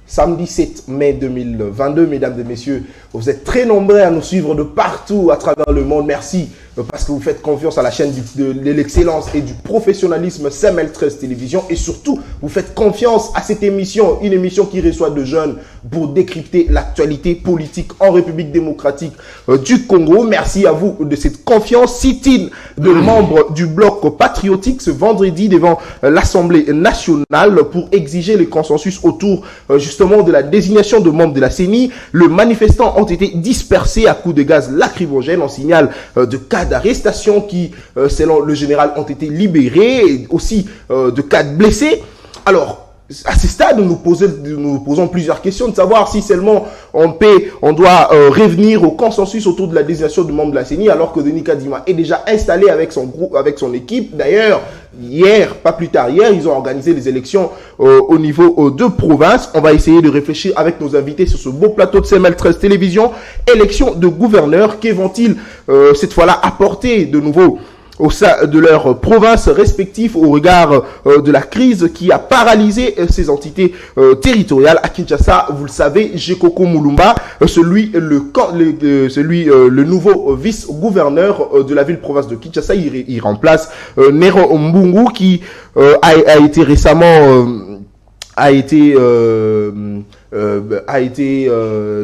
Samedi 7 mai 2022, mesdames et messieurs, vous êtes très nombreux à nous suivre de partout à travers le monde. Merci parce que vous faites confiance à la chaîne de l'excellence et du professionnalisme CML13 Télévision. Et surtout, vous faites confiance à cette émission, une émission qui reçoit de jeunes pour décrypter l'actualité politique en République démocratique du Congo. Merci à vous de cette confiance. Sit-in de membres du bloc patriotique ce vendredi devant l'Assemblée nationale pour exiger le consensus autour justement de la désignation de membres de la CENI. Les manifestants ont été dispersés à coups de gaz lacrymogène. On signale de cas d'arrestation qui, selon le général, ont été libérés, et aussi de cas de blessés. Alors, à ce stade, nous nous posons plusieurs questions de savoir si seulement on doit revenir au consensus autour de la désignation de membres de la CENI, alors que Denis Kadima est déjà installé avec son groupe, avec son équipe. D'ailleurs, hier, pas plus tard, hier, ils ont organisé les élections au niveau de province. On va essayer de réfléchir avec nos invités sur ce beau plateau de CML13 Télévision. Élection de gouverneurs, que vont-ils cette fois-là apporter de nouveau au sein de leurs provinces respectives au regard de la crise qui a paralysé ces entités territoriales. À Kinshasa, vous le savez, Gekoko Mulumba, le nouveau vice-gouverneur de la ville-province de Kinshasa, il remplace Nero Mbungu qui a été récemment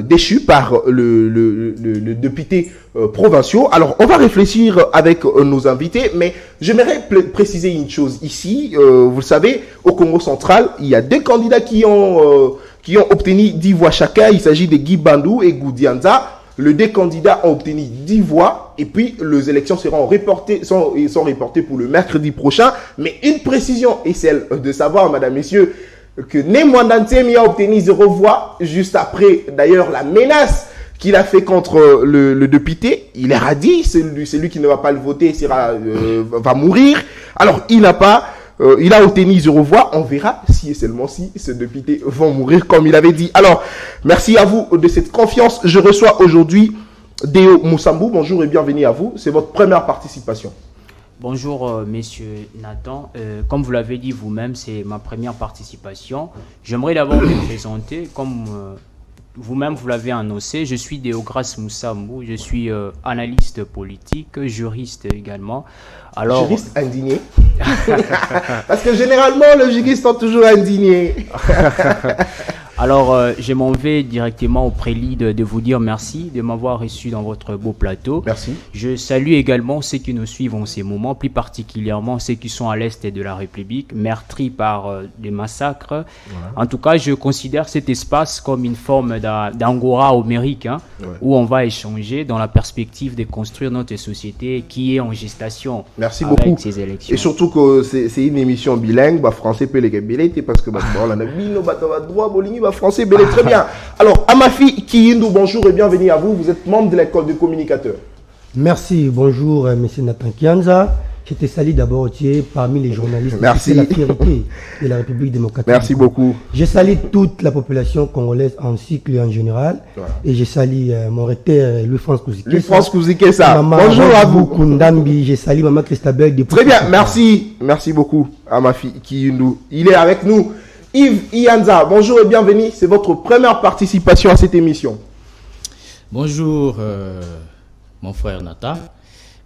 déchu par le député provinciaux. Alors, on va réfléchir avec nos invités, mais j'aimerais préciser une chose ici. Vous le savez, au Congo central, il y a deux candidats qui ont obtenu 10 voix chacun. Il s'agit de Guy Bandou et Goudianza. Les deux candidats ont obtenu 10 voix et puis les élections sont reportées pour le mercredi prochain. Mais une précision est celle de savoir, madame, messieurs, que Nemwandantemi a obtenu 0 voix juste après, d'ailleurs, la menace qu'il a fait contre le député. Il leur a dit, celui qui ne va pas le voter va mourir. Alors, il a obtenu 0 voix. On verra si et seulement si ce député va mourir comme il avait dit. Alors, merci à vous de cette confiance. Je reçois aujourd'hui Deo Moussambou. Bonjour et bienvenue à vous. C'est votre première participation. Bonjour, messieurs Nathan. Comme vous l'avez dit vous-même, c'est ma première participation. J'aimerais d'abord me présenter. Comme vous-même vous l'avez annoncé, je suis Deogras Moussambou. Je suis analyste politique, juriste également. Alors, juriste indigné. Parce que généralement, les juristes sont toujours indignés. Alors, je m'en vais directement au prélude de vous dire merci de m'avoir reçu dans votre beau plateau. Merci. Je salue également ceux qui nous suivent en ces moments, plus particulièrement ceux qui sont à l'est de la République, meurtris par des massacres. Voilà. En tout cas, je considère cet espace comme une forme d'angora homérique, où on va échanger dans la perspective de construire notre société qui est en gestation. Merci beaucoup. Ces élections. Et surtout que c'est une émission bilingue, français, parce que français, très bien. Alors, Amafi Kiyindou, bonjour et bienvenue à vous. Vous êtes membre de l'école de communicateurs. Merci, bonjour, monsieur Nathan Kianza. J'étais sali d'abord parmi les journalistes. Merci. C'est la fierté de la République démocratique. Merci beaucoup. Je salue toute la population congolaise en cycle et en général. Voilà. Et je salue mon recteur Louis-France Kouzikessa. Louis-France Kouzikessa. Bonjour à vous. Kundambi. Je salue Maman Christabel. Très bien, merci. Merci beaucoup, Amafi Kiyindou. Il est avec nous. Yves Ianza, bonjour et bienvenue. C'est votre première participation à cette émission. Bonjour, mon frère Nata.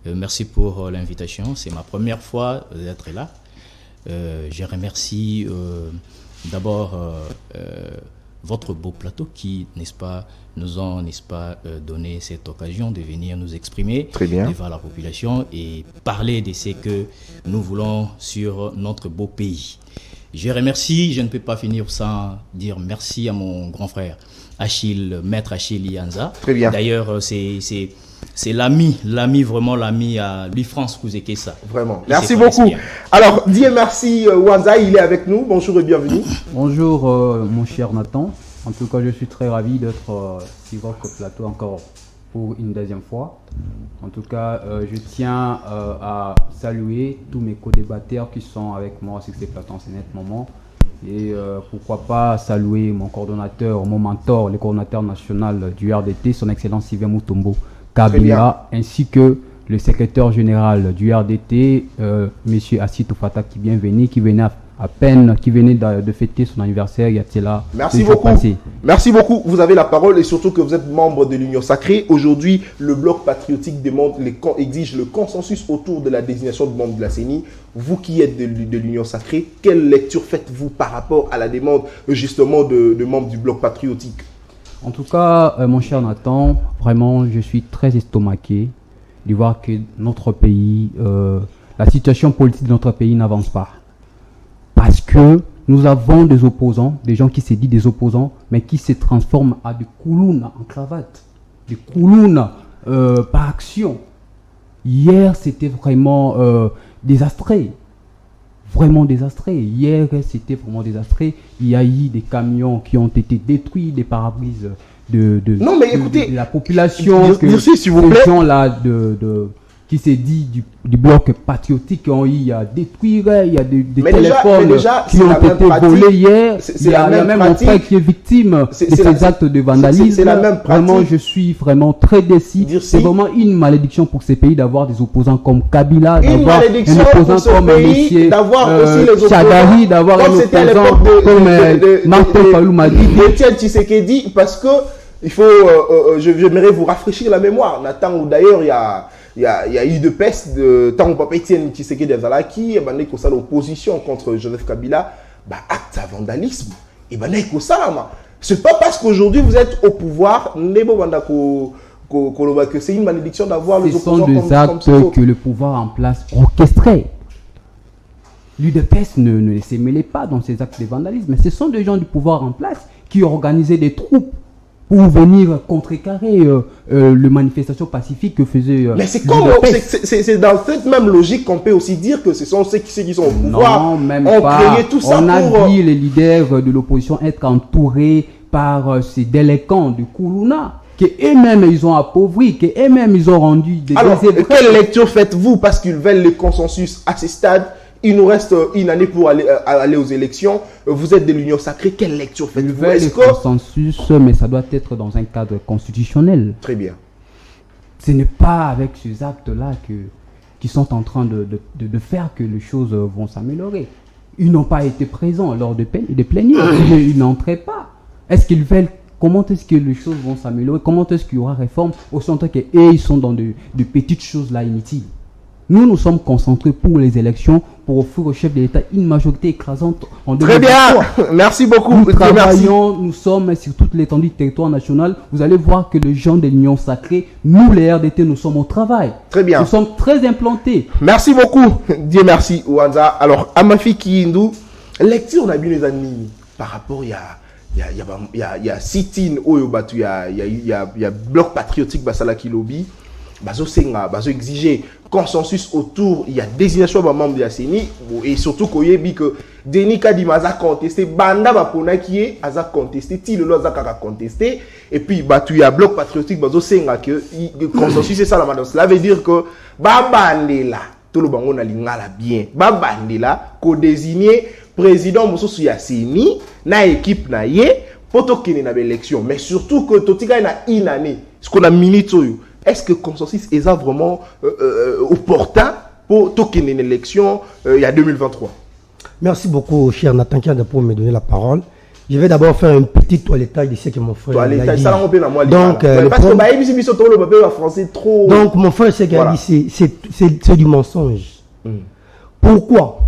Merci pour l'invitation. C'est ma première fois d'être là. Je remercie d'abord votre beau plateau qui, n'est-ce pas, nous ont, n'est-ce pas, donné cette occasion de venir nous exprimer devant la population et parler de ce que nous voulons sur notre beau pays. Je remercie, je ne peux pas finir sans dire merci à mon grand frère Achille, maître Achille Ianza. Très bien. D'ailleurs, c'est vraiment l'ami à Louis-France Kouzikessa. Vraiment. Merci beaucoup. Alors, Dieu merci, Wanza, il est avec nous. Bonjour et bienvenue. Bonjour, mon cher Nathan. En tout cas, je suis très ravi d'être sur votre plateau encore pour une deuxième fois. En tout cas, je tiens à saluer tous mes co-débatteurs qui sont avec moi sur ces plateaux en ce moment. Et pourquoi pas saluer mon coordonnateur, mon mentor, le coordonnateur national du RDT, son Excellence Sylvain Mutombo Kabila, ainsi que le secrétaire général du RDT, M. Assito Fata, qui venait à peine qui venait de fêter son anniversaire, il y a cela. Merci beaucoup. Merci beaucoup. Vous avez la parole et surtout que vous êtes membre de l'Union Sacrée. Aujourd'hui, le Bloc patriotique exige le consensus autour de la désignation de membres de la CENI. Vous qui êtes de l'Union Sacrée, quelle lecture faites-vous par rapport à la demande justement de membres du Bloc patriotique? En tout cas, mon cher Nathan, vraiment, je suis très estomaqué de voir que notre pays, la situation politique de notre pays n'avance pas. Parce que nous avons des opposants, des gens qui se disent des opposants, mais qui se transforment à des koulounes en cravate, des koulounes par action. Hier, c'était vraiment désastreux. Vraiment désastreux. Hier, c'était vraiment désastreux. Il y a eu des camions qui ont été détruits, des pare-brises de la population. Merci, s'il vous plaît. Ces gens-là qui s'est dit du bloc patriotique ont eu à détruire. Il y a des téléphones qui ont été volés hier. Il y a même un frère qui est victime de ces actes de vandalisme. C'est la même pratique. Vraiment, je suis vraiment très déçu. C'est vraiment une malédiction pour ces pays d'avoir des opposants comme Kabila, d'avoir un opposant comme M. Chagari, d'avoir un opposant comme Martin Fayulu Madi. Etienne Tshisekedi, parce que il faut, j'aimerais vous rafraîchir la mémoire. Nathan, d'ailleurs, il y a eu de peste de tant papa Etienne Tshisekedi Azalaki, et ben l'opposition contre Joseph Kabila, acte à vandalisme. Et ben c'est pas parce qu'aujourd'hui vous êtes au pouvoir, que c'est une malédiction d'avoir les opposants comme ce sont des actes que le pouvoir en place orchestrait. L'UDPS ne se mêlait pas dans ces actes de vandalisme, mais ce sont des gens du pouvoir en place qui organisaient des troupes pour venir contrecarrer les manifestations pacifiques que faisait mais c'est dans cette même logique qu'on peut aussi dire que ce sont ceux qui sont au pouvoir. Non, même pas. Tout ça on a vu les leaders de l'opposition être entourés par ces délinquants du Koulouna, qu'eux-mêmes ils ont appauvri, qu'eux-mêmes ils ont rendu des... Alors, quelle lecture faites-vous? Parce qu'ils veulent le consensus à ce stade. Il nous reste une année pour aller aux élections. Vous êtes de l'Union Sacrée. Quelle lecture faites-vous? Ils veulent le consensus, mais ça doit être dans un cadre constitutionnel. Très bien. Ce n'est pas avec ces actes-là qui sont en train de faire que les choses vont s'améliorer. Ils n'ont pas été présents lors des plénières. Ils n'entraient pas. Est-ce qu'ils veulent... Comment est-ce que les choses vont s'améliorer? Comment est-ce qu'il y aura réforme au centre qu'eux, ils sont dans de petites choses là inutiles? Nous sommes concentrés pour les élections, pour offrir au chef de l'État une majorité écrasante en 2023. Très bien, merci beaucoup. Nous travaillons, nous sommes sur toute l'étendue du territoire national. Vous allez voir que les gens de l'Union Sacrée, nous les RDT, nous sommes au travail. Très bien. Nous sommes très implantés. Merci beaucoup. Dieu merci, Ouanza. Alors, Amafi Kiindou, lecture on a bien les amis par rapport il y a sit-in Oyobatu, il y a bloc patriotique Basalaki Lobby. Bazo exiger consensus autour, il y a désignation de membres de la CENI et surtout qu'il y a que Denis Kadima a contesté, Banda Bapona qui a contesté, Tilo a contesté, et puis il y a bloc patriotique, Bazo Senga que consensus c'est ça la madame. Cela veut dire que Babandela, tout le monde a l'ingala bien, Babandela, qu'on désigné président Moussousou ya CENI, na équipe na ye, pour qu'il y ait une élection, mais surtout que Totika na une année, ce qu'on a minute. Est-ce que le consensus est vraiment opportun pour toquer une élection il y a 2023? Merci beaucoup, cher Nathan, pour me donner la parole. Je vais d'abord faire un petit toilettage de ce que mon frère a dit. Donc, donc, mon frère, ce qu'il a dit, c'est du mensonge. Pourquoi?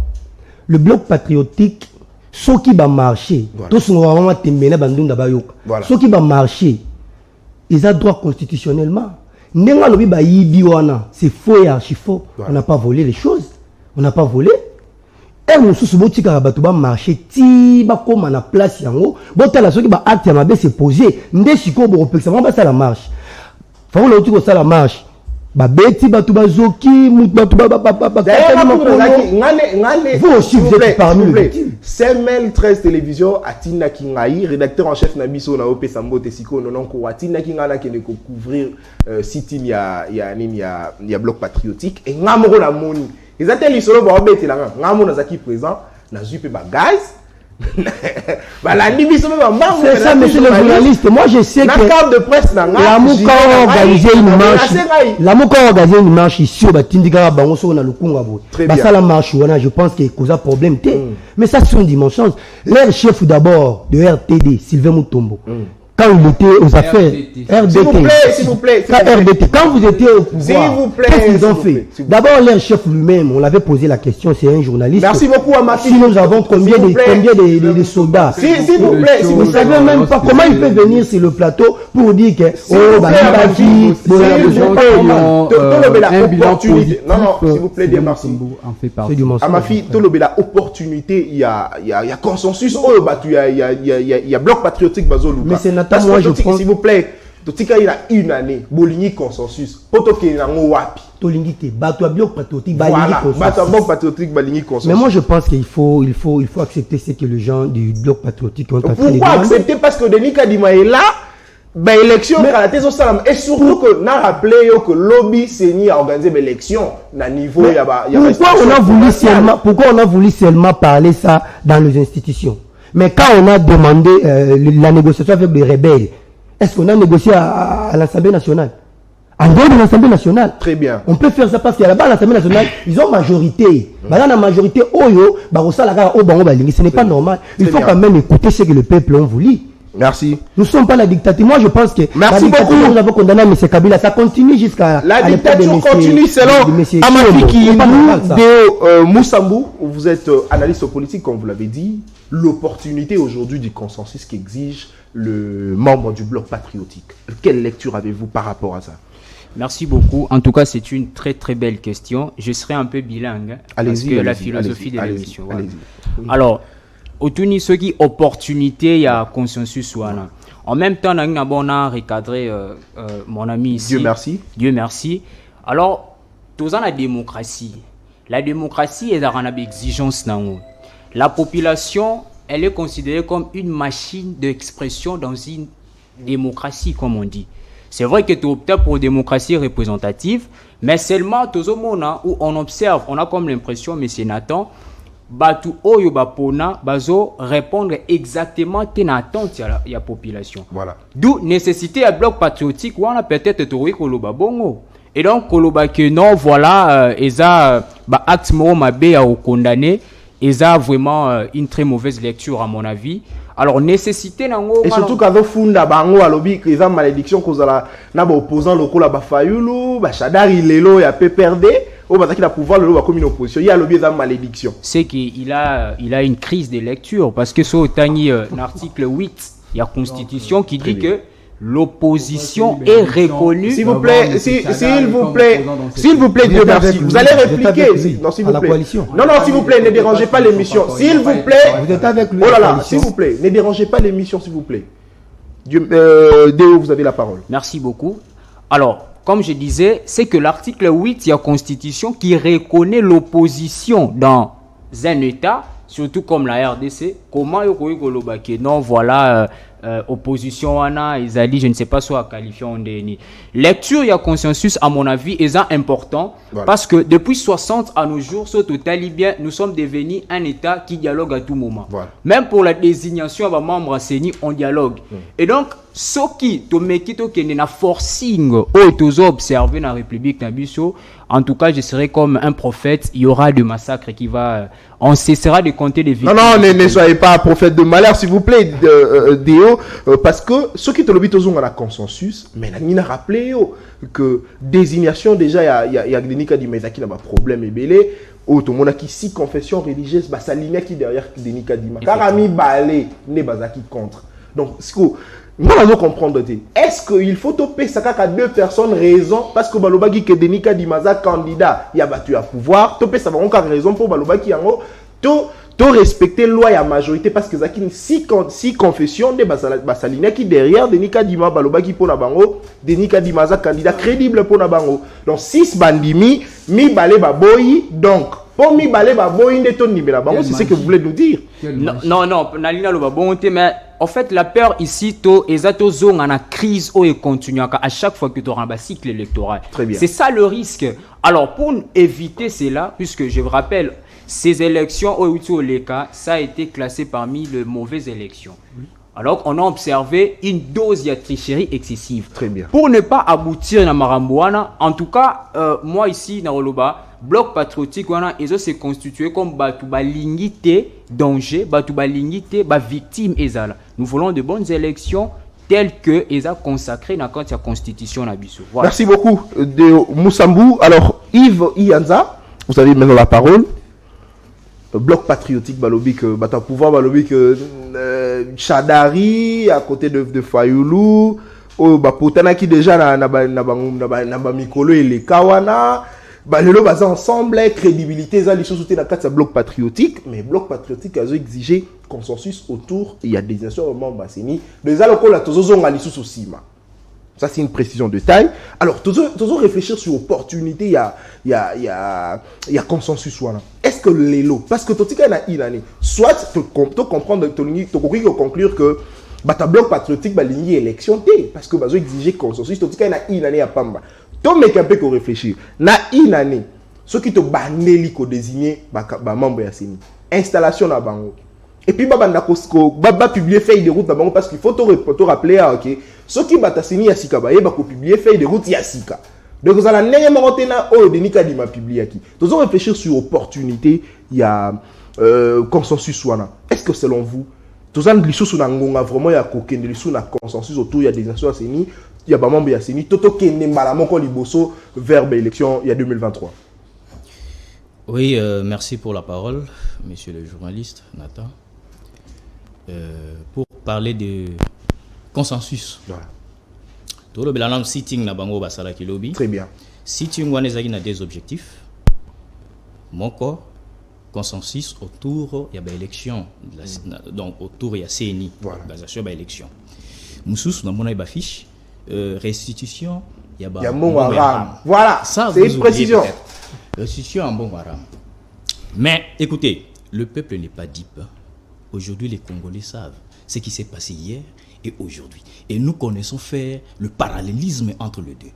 Le bloc patriotique, ceux qui vont marcher, tous nous avons ceux qui vont marcher, ils ont droit constitutionnellement. C'est faux et archi faux. On n'a pas volé les choses. On n'a pas volé. Et nous sommes tous les marché. Si on a la place, on a ceux qui ont acte à se poser. On va la marche. Il faut la marche. Babeti batubazoki vous aussi vous êtes parmi nous. CML 13 télévision Atina Kingai, rédacteur en chef Nabiso na OP Sambo Tesiko non ko Atina Kingana qui ne couvrir sit-in ya bloc patriotique et ngamoro na moni. Ils attendent les solo ba obeti la ngamona zaki présent na zupe ba guys Bah la division même c'est ça, monsieur le journaliste. Moi, je sais que carte de presse l'amour a organisé une marche ici au Batindika Bango sur na Lukunga bo. Bah ça la marche je pense que cause problème mais ça c'est une dimension. L'air chef d'abord de RTD Sylvain Mutombo. Quand il était aux affaires RDT, s'il vous plaît, quand vous étiez au pouvoir, qu'est-ce qu'ils ont fait? D'abord, leur chef lui-même, on l'avait posé la question, c'est un journaliste. Merci beaucoup à Mafi. Si nous avons combien de soldats? S'il vous plaît, vous ne savez même pas comment il peut venir sur le plateau pour dire que un bilan opportunité. Non, s'il vous plaît, bien merci. À Mafi, la opportunité, il y a consensus. Il y a bloc patriotique Bazolou. Mais c'est moi je pense, s'il vous plaît, il y a une année, Boligny consensus. Poto qui est wapi. Tolingi bato bloc patriotique, Baligny consensus. Mais moi je pense qu'il faut accepter ce que les gens du bloc patriotique ont fait. Pourquoi accepter? Parce que Denis Kadima est là. Ben élection et surtout que n'a rappelé que lobby CENI a organisé l'élection à niveau pourquoi on a voulu seulement parler ça dans les institutions? Mais quand on a demandé la négociation avec les rebelles, est-ce qu'on a négocié à l'Assemblée nationale? En dehors de l'Assemblée nationale. Très bien. On peut faire ça parce qu'à là-bas, l'Assemblée nationale, ils ont majorité. Dans la majorité, ce n'est pas normal. Il faut quand même écouter ce que le peuple a voulu. Merci. Nous ne sommes pas la dictature. Moi, je pense que merci beaucoup. Nous avons condamné M. Kabila. Ça continue jusqu'à la dictature continue selon Amafiki Moussambou. Vous êtes analyste politique, comme vous l'avez dit. L'opportunité aujourd'hui du consensus qu'exige le membre du bloc patriotique. Quelle lecture avez-vous par rapport à ça? Merci beaucoup. En tout cas, c'est une très très belle question. Je serai un peu bilingue parce que la philosophie de l'émission. Voilà. Alors, autour ce qui opportunité, il y a consensus. Voilà. En même temps, on a recadré mon ami ici. Dieu merci. Dieu merci. Alors, tous en la démocratie. La démocratie est une exigence. La population, elle est considérée comme une machine d'expression dans une démocratie, comme on dit. C'est vrai que tu optes pour une démocratie représentative, mais seulement tout le monde où on observe, on a comme l'impression, M. Nathan, Batu Oyo Bapona, Bazo répondre exactement à l'attente de la population. Voilà. D'où nécessité à bloc patriotique où on a peut-être trouvé Koloba Bongo. Et donc, Koloba que non, voilà, ils ont acte mabé à condamner, ils ont vraiment une très mauvaise lecture à mon avis. Alors, nécessité nango. Et surtout quand on funda bango à lobby, ils ont malédiction cause la na opposant local à Bafayulu, Bachadari Lelo et à PPRD. Oh, bah, qu'il a pouvoir le comme une opposition. Il y a le biais de malédiction. C'est qu'il a une crise de lecture parce que sur l'article 8, il y a Constitution qui dit que l'opposition est reconnue. S'il vous plaît, s'il vous plaît, Dieu merci. Vous allez répliquer. Non, s'il vous plaît. Non, s'il vous plaît, ne dérangez pas l'émission. S'il vous plaît. Vous êtes avec lui. Oh là là, s'il vous plaît, ne dérangez pas l'émission, s'il vous plaît. Déo, vous avez la parole. Merci beaucoup. Alors, comme je disais, c'est que l'article 8 de la Constitution qui reconnaît l'opposition dans un État, surtout comme la RDC, comment non, voilà, opposition, je ne sais pas soit qualifié en déni. Lecture, il y a consensus, à mon avis, est important, voilà. Parce que depuis 60 à nos jours, surtout talibien, nous sommes devenus un État qui dialogue à tout moment. Voilà. Même pour la désignation de membres CENI, on dialogue. Et donc, ce qui est un forcing ou observé dans la République Nabiso, en tout cas, je serai comme un prophète. Il y aura des massacres qui va. On cessera de compter les victimes. Non, ne soyez pas un prophète de malheur, s'il vous plaît, Déo, parce que ceux qui te l'ont dit, ils ont un consensus, mais il a rappelé que désignation, déjà, il y a des cas qui ont un problème et belé. Tout le monde a qui six confessions religieuses, ça ligne qui derrière Denis Kadima. Karami Balé, ne bazaki contre. Donc, moi, je comprendre. Est-ce qu'il faut toper ça à deux personnes raison parce que Balobaki que Denis Kadima candidat, il y a battu à pouvoir. Toper ça va encore raison pour Balobaki en haut. To respecter loi et la majorité parce que Zaki six confessions de Basaline qui derrière Denis Kadima Balobaki pour Nabango, Denis Kadima candidat crédible pour Nabango. Donc 6 bandimi mi balé baboyi donc pour mi balé baboyi de ton numéro Bango, c'est ce que vous voulez nous dire. Non, Nalina le babonté mais en fait la peur ici ezato zone en crise ou et continue à chaque fois que tu auras un cycle électoral. Très bien. C'est ça le risque. Alors pour éviter cela puisque je vous rappelle ces élections au Leka, ça a été classé parmi les mauvaises élections. Alors qu'on a observé une dose de tricherie excessive. Très bien. Pour ne pas aboutir à Marambouana, en tout cas, moi ici, dans Oloba, Bloc patriotique, ils ont se constitué comme Batouba Lingité, danger, Batouba Lingité, victime. Nous voulons de bonnes élections telles que ils ont consacré dans la constitution. Voilà. Merci beaucoup de Moussambou. Alors, Yves Ianza, vous avez maintenant la parole. Bloc patriotique Balobik, pouvoir Balobik, Chadari, à côté de Fayoulou, Potana qui déjà na Mikolo et les Kawana. Le bas ensemble, crédibilité, ça les choses dans le bloc patriotique, mais bloc patriotique a exigé consensus autour. Il y a des nations membres Bassini. Les alocaux là, tous ont allé sous Sima. Ça c'est une précision de taille. Alors tous réfléchir sur opportunité. Il y a consensus voilà. Est-ce que les lots, parce que tout ce qu'il y a une année, soit tu comprendre, tu conclure que ta bloc patriotique va ligne élection parce que va exiger consensus. Tout ce qu'il y a une année à Pamba. Ton mec un peu qu'on réfléchir. Na une année, ceux qui te baneli ko désigner membre ya seni. Installation na bango. Et puis baba publier feuille de route na bango parce qu'il faut te rappeler OK. Ceux qui bata seni ya sika ba ko publier feuille de route ya sika. Donc vous allez nenge mangotena o de nika di ma publier qui. Tous réfléchir sur opportunité, il y a consensus wana. Est-ce que selon vous tous en lissu sur ngonga vraiment il y a aucun lissu na consensus autour il y a des nations à seni. Il y a pas membre Yassini, Toto Kene Malamoko Liboso vers l'élection il y a 2023. Oui, merci pour la parole, monsieur le journaliste Nathan. Pour parler de consensus. Voilà. Tout le bilan sitting na bango basala ki lobby. Très bien. Sitting wanezaki na des objectifs. Moko consensus autour il y a élection donc autour il y a CNI. Voilà. Organisation ba élection. Mususu na mona ba fiche. Restitution, il y a bon Waram. Voilà, c'est une précision. Restitution en bon Waram. Mais écoutez, le peuple n'est pas dupe. Aujourd'hui, les Congolais savent ce qui s'est passé hier et aujourd'hui. Et nous connaissons faire le parallélisme entre les deux.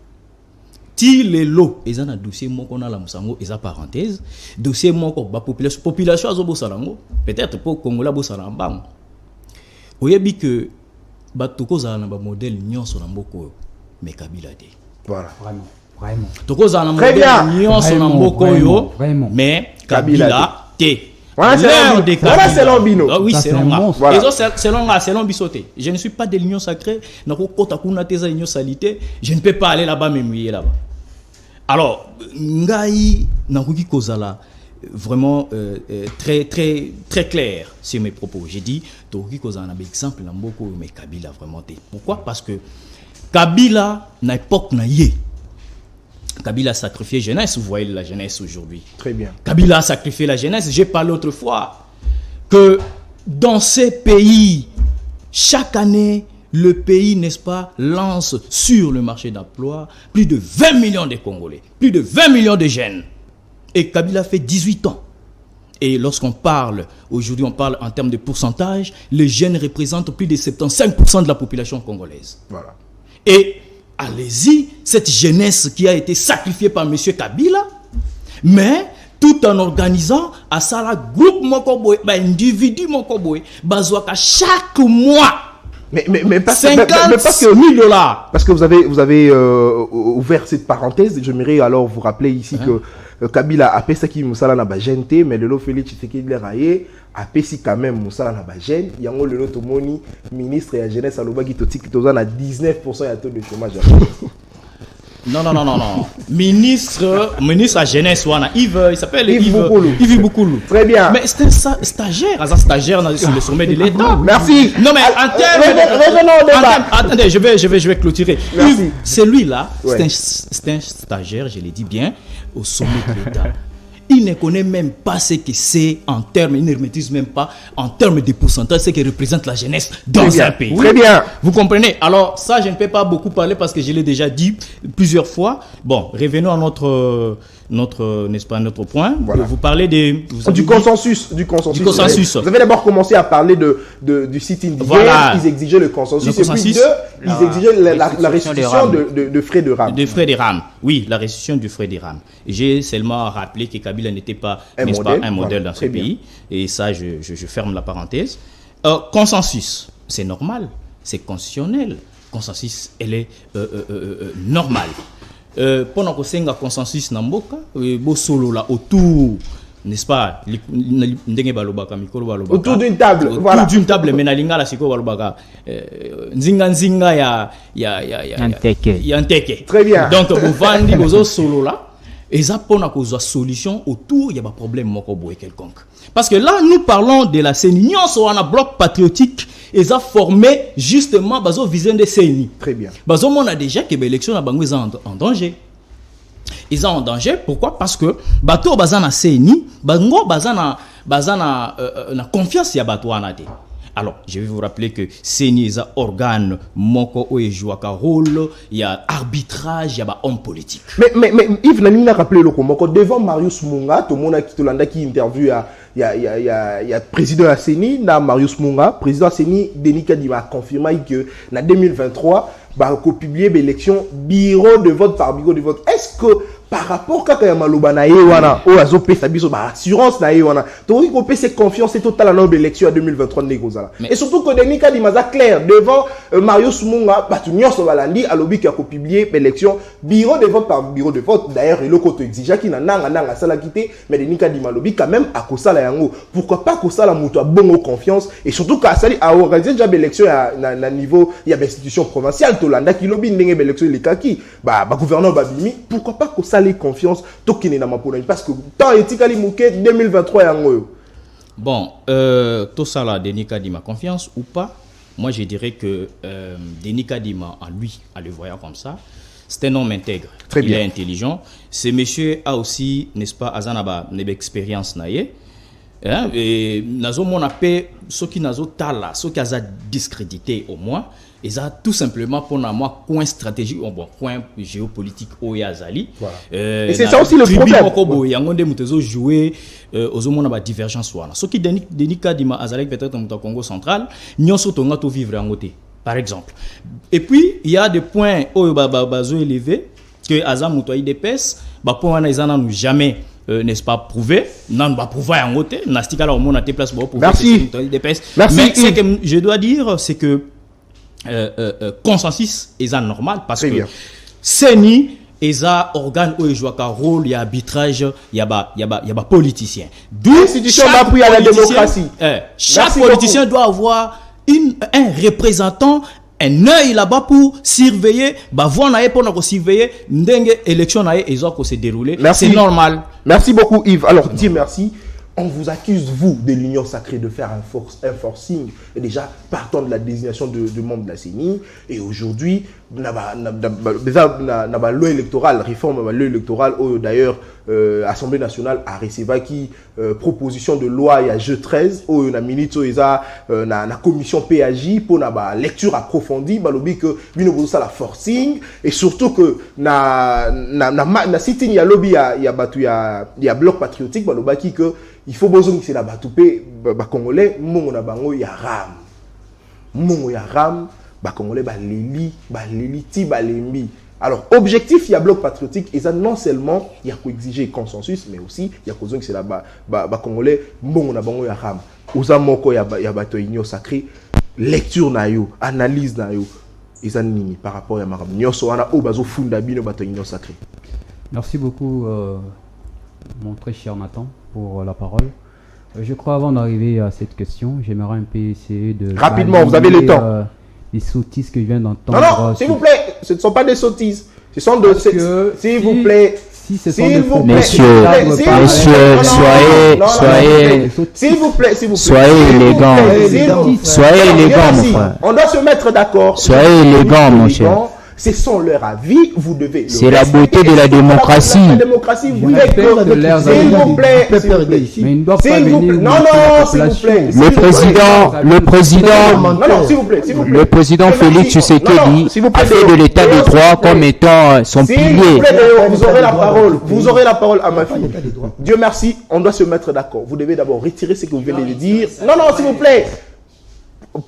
Si les lots, ils ont un dossier, qu'on a la Moussango, ils ont parenthèse, dossier, la population a Zobosalango, peut-être pour Congolais, Bosalambango. Vous voyez que Batoko za na ba modèle nyonso na mboko mais Kabila de. Voilà. Vraiment. Toko za na modèle nyonso na mboko yo mais Kabila te. Voilà c'est l'ambino. Oui, c'est long. Voilà. C'est long bisoté. Je ne suis pas de l'union sacrée, na ko kota kuna teza union salité, je ne peux pas aller là-bas me mouiller là-bas. Alors, ngai na koki kozala vraiment très clair sur mes propos. J'ai dit, Toki Kozana, par exemple, mais Kabila vraiment. Pourquoi? Parce que Kabila, n'a époque n'a yé. Kabila a sacrifié la jeunesse, vous voyez la jeunesse aujourd'hui. Très bien. Kabila a sacrifié la jeunesse. J'ai parlé autrefois que dans ces pays, chaque année, le pays, n'est-ce pas, lance sur le marché d'emploi plus de 20 millions de Congolais, plus de 20 millions de jeunes. Et Kabila fait 18 ans. Et lorsqu'on parle, aujourd'hui on parle en termes de pourcentage, les jeunes représentent plus de 75% de la population congolaise. Voilà. Et allez-y, cette jeunesse qui a été sacrifiée par M. Kabila, mais tout en organisant à ça, groupe Mokoboy, individu Mokoboy, chaque mois. Mais parce que 50 000 $. Parce que vous avez ouvert cette parenthèse, j'aimerais alors vous rappeler ici que Kabila a fait ça qui Moussala n'a pas gêné, mais le lot Félix Tshisekedi l'a raillé, a fait si quand même Moussala n'a pas gêné. Il y a un le lot Tomoni, ministre et la jeunesse à l'Oba qui a 19% à taux de chômage. Non. Ministre à jeunesse, il s'appelle Yves Boukoulou. Très bien. Mais c'est un stagiaire sur le sommet de l'État. Merci. Non, mais en termes. Attendez, je vais clôturer. Merci. Celui-là, c'est un stagiaire, je l'ai dit bien, au sommet de l'État. Il ne connaît même pas ce que c'est en termes, il ne maîtrise même pas en termes de pourcentage ce que représente la jeunesse dans un pays. Très bien. Vous comprenez? Alors ça, je ne peux pas beaucoup parler parce que je l'ai déjà dit plusieurs fois. Bon, revenons à notre point. Voilà. Vous parlez du consensus. Vous avez d'abord commencé à parler du sitting. Voilà. Ils exigeaient le consensus. Et puis ils exigeaient la restitution de frais de rame. De frais de rame. Oui, la restitution du frais de rame. J'ai seulement rappelé que Kabila n'était pas un modèle dans ce pays. Et ça, je ferme la parenthèse. Consensus, c'est normal, c'est constitutionnel. Consensus, elle est normale. Pendant que c'est un consensus dans le solo là autour, n'est-ce pas, autour d'une table, voilà. Autour d'une table, mais nalinga la siko balobaka, nzinga ya yanteke. Très bien. Donc vous vendez vos solo là, et ça pour la solution autour, il y a pas problème moko boy quelconque. Parce que là, nous parlons de la CENI, on a un bloc patriotique, et ça formé justement bazo vision de CENI. Très bien. Bazo on a déjà que l'élection à Bango est en danger. Ils sont en danger. Pourquoi? Parce que bateau bazana CENI, Bango bazana confiance ya bateau anate. Alors, je vais vous rappeler que CENI est un organe moko ou joue un rôle, il y a arbitrage, il y a homme politique. Mais Yves Nanina a rappelé le comment devant Marius Munga, tout le monde qui interview il y a président de la CENI, Marius Munga, président de la CENI, Denis Kadima a confirmé que en 2023, bah, qu'on publie l'élection bureau de vote par bureau de vote. Est-ce que par rapport à quand maloba na yewana o azope sabiso ba assurance na yewana donc on peut se confiance totale dans l'élection à 2023 négozala et surtout que Denis Kadima a clair devant Marius Munga ba tunyo so balandi alobi qui a publié l'élection bureau de vote par bureau de vote. D'ailleurs il ko to exige qui na nanga sala quitté mais Denis Kadima alobi quand même a kosala yango pourquoi pas kosala muto a bongo confiance et surtout ka sali a organiser déjà l'élection na niveau il y a institution provinciale to landa ki lobi ndenge l'élection lekaki ba gouverneur babimi pourquoi pas kosala les confiance tokine na mapona parce que tant etikali muke 2023 yango. Bon, tout ça là Denis Kadima confiance ou pas, moi je dirais que Denis Kadima en lui, en le voyant comme ça, c'est un homme intègre. Très bien. Il est intelligent. Ce monsieur a aussi, n'est-ce pas, azanaba une expérience naie. Hein, et nazo mon appel ceux qui nazo tala, ceux qui a discrédité au moins. Et ça, tout simplement, pour moi, coin stratégique, bon, coin géopolitique au Yazali. Voilà. Et c'est ça aussi le problème. Il y a un jouer aux hommes de divergence. Ce qui Denis Kadima Azalek peut-être au Congo central, nous sommes tous vivre en côté, par exemple. Et puis, il y a des points où ils élevés que Azam ou IDPS, pour nous jamais. N'est-ce pas prouvé? Non, pas prouvé en côté. Nastika là au monde a des places pour prouver. Merci. Merci. Mais ce que je dois dire, c'est que consensus est normal parce que CENI est un organe où il joue un rôle, il y a arbitrage, il y a politicien. L'institution d'appui à la démocratie. Chaque politicien doit avoir un représentant, un œil là-bas pour surveiller, voir pour surveiller l'élection se dérouler. C'est normal. Merci beaucoup Yves. Alors dis merci. On vous accuse, vous, de l'Union sacrée, de faire un forcing, et déjà partant de la désignation de membres de la CENI. Et aujourd'hui, la loi électorale, réforme de la loi électorale, d'ailleurs, l'Assemblée nationale a reçu qui proposition de loi il y a jeu 13, où la ministre la commission PAJ pour la lecture approfondie, que nous ça la forcing, et surtout que na sitting il y a lobby il y a bloc patriotique, que il faut besoin que c'est la batoupé congolais mongo na bango ya ram congolais leli ti balembi. Alors objectif il y a bloc patriotique et ça non seulement il y a exiger consensus mais aussi il y a besoin que c'est la congolais mongo na bango ya ram oza moko ya bato union sacrée lecture na yo analyse na yo et nini par rapport à maram nyoso wana o bazo funda bino bato union sacrée. Merci beaucoup mon très cher Nathan pour la parole. Je crois avant d'arriver à cette question, j'aimerais un peu essayer de... Rapidement, vous avez le temps. Les sottises que je viens d'entendre. Non, s'il vous plaît, ce ne sont pas des sottises. Ce sont de... S'il vous plaît... S'il vous plaît, messieurs, soyez élégants. Soyez élégants, mon frère. On doit se mettre d'accord. Soyez élégants, mon cher. Ce sont leurs avis, vous devez... C'est la beauté de la démocratie. La démocratie, vous voulez que... S'il vous plaît, mais ils ne doivent pas venir... Non, s'il vous plaît. Le président Félix Tshisekedi a fait de l'état de droit comme étant son pilier. Vous aurez la parole à ma fille. Dieu merci, on doit se mettre d'accord. Vous devez d'abord retirer ce que vous venez de dire. Non, s'il vous plaît.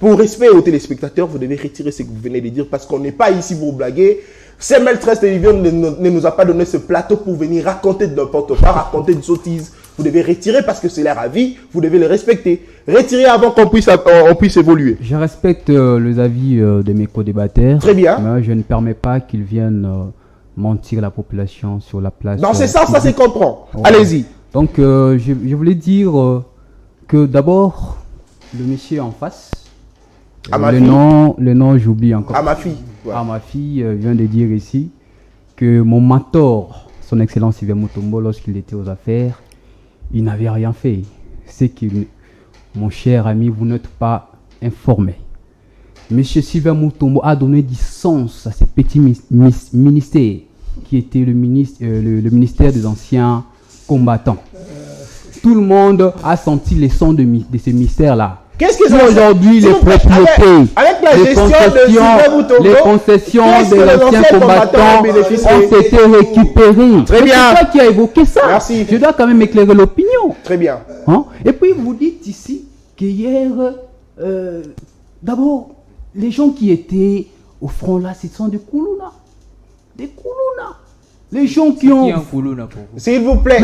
Pour respect aux téléspectateurs, vous devez retirer ce que vous venez de dire parce qu'on n'est pas ici pour blaguer. Samuel Trest Télévision ne nous a pas donné ce plateau pour venir raconter de n'importe quoi, raconter une sottise. Vous devez retirer parce que c'est leur avis, vous devez les respecter. Retirez avant qu'on puisse évoluer. Je respecte les avis de mes co-débatteurs. Très bien. Mais je ne permets pas qu'ils viennent mentir la population sur la place. Dans ce sens, ça se comprend. Ouais. Allez-y. Donc, je voulais dire que d'abord, le monsieur en face, le nom, j'oublie encore. À ma fille. Ouais. À ma fille vient de dire ici que mon mentor, son excellence Sylvain Mutombo, lorsqu'il était aux affaires, il n'avait rien fait. C'est que, mon cher ami, vous n'êtes pas informé. Monsieur Sylvain Mutombo a donné du sens à ces petits ministères qui était le ministère des anciens combattants. Tout le monde a senti les sons de ces ministères-là. Qu'est-ce que c'est aujourd'hui les propriétés, avec la gestion les concessions des anciens combattants ont été récupérées. Très bien. C'est toi qui as évoqué ça. Merci. Je dois quand même éclairer l'opinion. Très bien. Hein? Et puis vous dites ici qu'hier, d'abord, les gens qui étaient au front là, ce sont des Koulouna. Des Koulouna. Les gens qui ont... S'il vous plaît,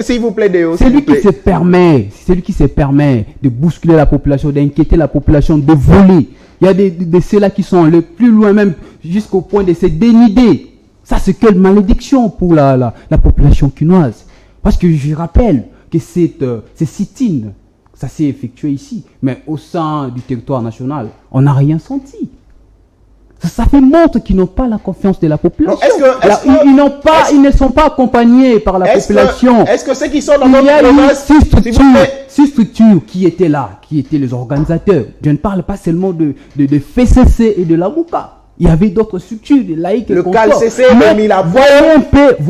s'il vous plaît, Déo. C'est lui qui se permet de bousculer la population, d'inquiéter la population, de voler. Il y a de ceux-là qui sont le plus loin même, jusqu'au point de se dénider. Ça, c'est quelle malédiction pour la population quinoise. Parce que je rappelle que ces sit-in, ça s'est effectué ici, mais au sein du territoire national, on n'a rien senti. Ça fait montre qu'ils n'ont pas la confiance de la population. Ils ne sont pas accompagnés par la population. Est-ce que ceux qui sont dans notre province, six structures qui étaient là, qui étaient les organisateurs. Je ne parle pas seulement de FCC et de la Mouka. Il y avait d'autres structures, des laïcs. Le CALCC, le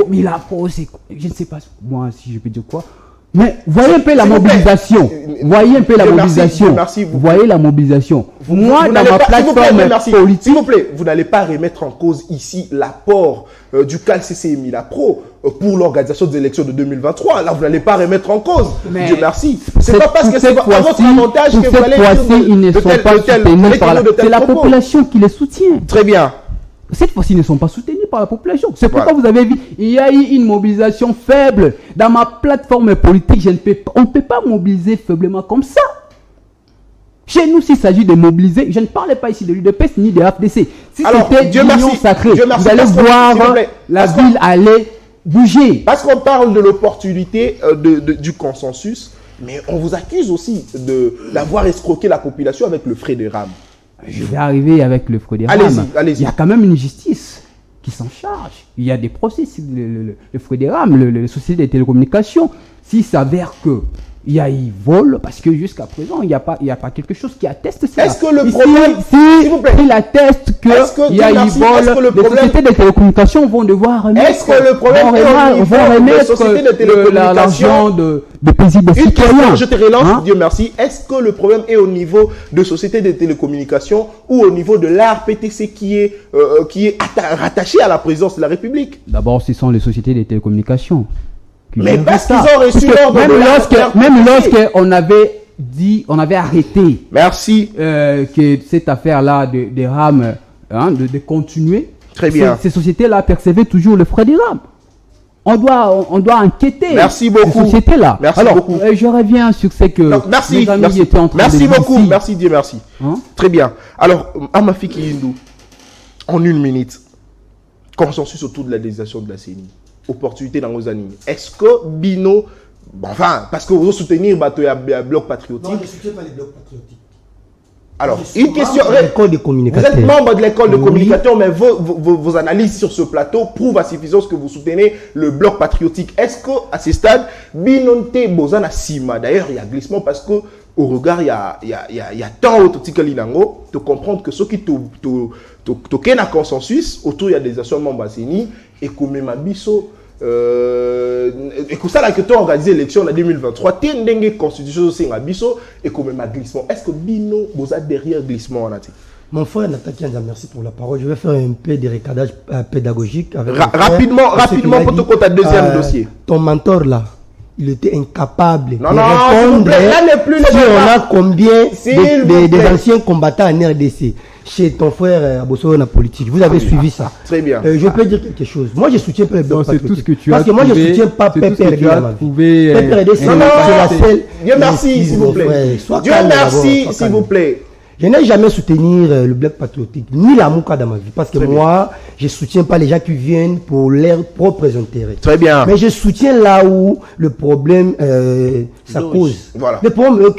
Milapro. Je ne sais pas, moi, si je peux dire quoi. Mais voyez un peu la mobilisation. Voyez un peu la mobilisation. Voyez la mobilisation. Moi, dans ma plateforme politique. S'il vous plaît, vous n'allez pas remettre en cause ici l'apport du CALCC et Milapro pour l'organisation des élections de 2023. Là, vous n'allez pas remettre en cause. Dieu merci. C'est pas parce que c'est à votre avantage que vous allez dire ils ne sont pas soutenus par la... C'est la population qui les soutient. Très bien. Cette fois-ci, ils ne sont pas soutenus par la population. C'est pourquoi vous avez vu, il y a eu une mobilisation faible. Dans ma plateforme politique, on ne peut pas mobiliser faiblement comme ça. Chez nous, s'il s'agit de mobiliser, je ne parlais pas ici de l'UDPS ni de l'AFDC. Si c'était l'union sacrée, vous allez voir la ville aller bouger. Parce qu'on parle de l'opportunité du consensus, mais on vous accuse aussi d'avoir escroqué la population avec le frais de rame. Je vais arriver avec le frais des rames. Il y a quand même une justice qui s'en charge. Il y a des procès, le frais des rames, les sociétés de télécommunications. S'il s'avère qu'il y a eu vol, parce que jusqu'à présent, il n'y a pas quelque chose qui atteste ça. Est-ce que le problème... S'il vous plaît. Il atteste qu'il y a eu vol, les sociétés de télécommunications vont devoir remettre... Est-ce que le problème est au niveau des sociétés de télécommunications l'argent de paisibles citoyens? Je te relance, Dieu merci. Est-ce que le problème est au niveau de sociétés de télécommunications ou au niveau de l'ARPTC qui est rattaché à la présidence de la République? D'abord, ce sont les sociétés de télécommunications. Mais parce qu'ils ont reçu l'ordre même lorsqu'on avait dit, on avait arrêté. Merci. Que cette affaire-là des rames, de continuer. Très bien. Ces sociétés-là percevaient toujours le frais des rames. On doit enquêter. Merci beaucoup. Ces sociétés-là. Merci beaucoup. Je reviens sur ce que mes amis étaient en train de dire. Merci beaucoup. Merci Dieu merci. Très bien. Alors, Amafi Kiyindou, en 1 minute, consensus autour de la législation de la CENI. Opportunité dans nos animes. Est-ce que Bino, enfin, parce que vous soutenez le bloc patriotique. Non, je ne soutiens pas les blocs patriotiques. Alors, une question. Vous êtes membre de l'école de communication, mais vos analyses sur ce plateau prouvent à suffisance que vous soutenez le bloc patriotique. Est-ce qu'à ce stade, Binonte Bozana Sima, d'ailleurs, il y a glissement parce que au regard, il y a tant d'autres linango de comprendre que ceux qui toquent un consensus autour il y a des actions membres CENI et comme Mabiso et que ça là que tu as organisé l'élection en 2023 tu as une constitution aussi en Mabiso et comme un glissement. Est-ce que Bino vous êtes derrière glissement en Ati? Mon frère Nathan Kianza, merci pour la parole. Je vais faire un peu de recadage pédagogique avec rapidement pour te compter deuxième dossier. Ton mentor là, il était incapable Non, de non, s'il vous répondre plaît, là n'est plus le si on débat. a combien S'il vous des plaît. anciens combattants en RDC chez ton frère Abosso na politique. Vous avez suivi ça. Très bien. Je peux dire quelque chose. Moi, je soutiens pas le bloc Donc, c'est tout ce que tu as parce que moi, je trouvé, soutiens pas c'est tout ce que PPRD tu as dans ma vie. trouvé, PPRD, c'est non, non, la seule. Dieu merci, Excuse, s'il vous mon plaît. frère. Sois Dieu calme merci, d'abord, sois s'il calme. vous plaît. Je n'ai jamais soutenir le bloc patriotique, ni la Mouka dans ma vie, parce que Très moi, je ne soutiens pas les gens qui viennent pour leurs propres intérêts. Très bien. Mais je soutiens là où le problème, ça cause. Voilà. Le problème,